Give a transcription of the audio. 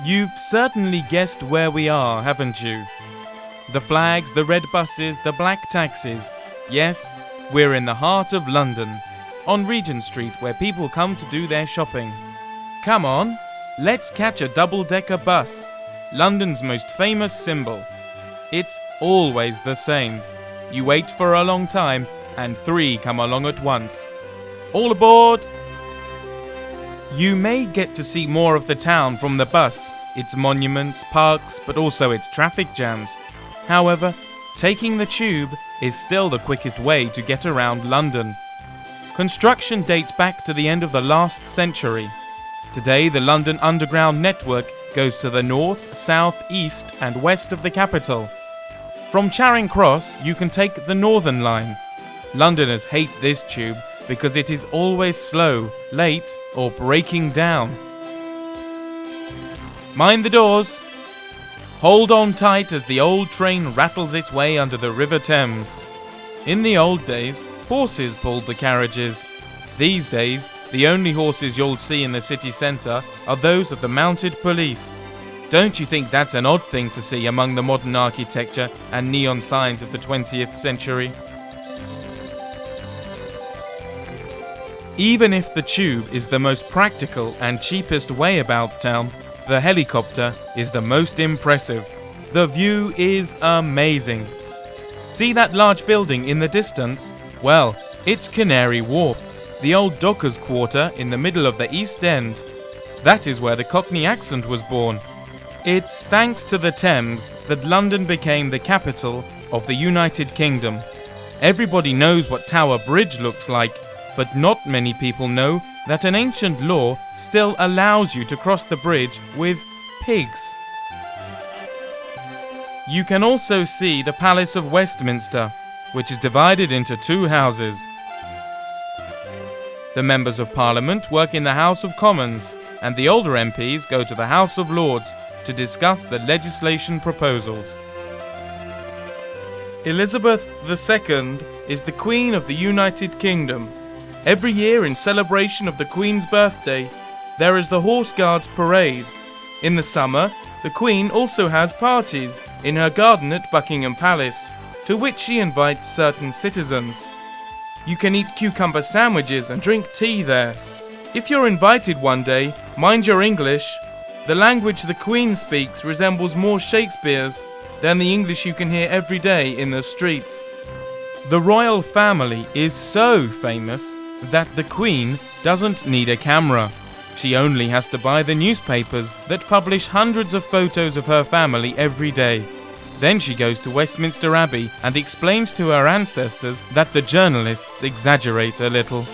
You've certainly guessed where we are, haven't you? The flags, the red buses, the black taxis. Yes, we're in the heart of London, on Regent Street, where people come to do their shopping. Come on, let's catch a double-decker bus, London's most famous symbol. It's always the same. You wait for a long time, and 3 come along at once. All aboard! You may get to see more of the town from the bus, its monuments, parks, but also its traffic jams. However, taking the tube is still the quickest way to get around London. Construction dates back to the end of the last century. Today, the London Underground network goes to the north, south, east, and west of the capital. From Charing Cross, you can take the Northern Line. Londoners hate this tube because it is always slow, late, or breaking down. Mind the doors. Hold on tight as the old train rattles its way under the River Thames. In the old days, horses pulled the carriages. These days, the only horses you'll see in the city centre are those of the mounted police. Don't you think that's an odd thing to see among the modern architecture and neon signs of the 20th century? Even if the tube is the most practical and cheapest way about town, the helicopter is the most impressive. The view is amazing. See that large building in the distance? Well, it's Canary Wharf, the old dockers' quarter in the middle of the East End. That is where the Cockney accent was born. It's thanks to the Thames that London became the capital of the United Kingdom. Everybody knows what Tower Bridge looks like, but not many people know that an ancient law still allows you to cross the bridge with pigs. You can also see the Palace of Westminster, which is divided into 2 houses. The members of Parliament work in the House of Commons, and the older MPs go to the House of Lords to discuss the legislation proposals. Elizabeth II is the Queen of the United Kingdom. Every year, in celebration of the Queen's birthday, there is the Horse Guards Parade. In the summer, the Queen also has parties in her garden at Buckingham Palace, to which she invites certain citizens. You can eat cucumber sandwiches and drink tea there. If you're invited one day, mind your English. The language the Queen speaks resembles more Shakespeare's than the English you can hear every day in the streets. The royal family is so famous that the Queen doesn't need a camera. She only has to buy the newspapers that publish hundreds of photos of her family every day. Then she goes to Westminster Abbey and explains to her ancestors that the journalists exaggerate a little.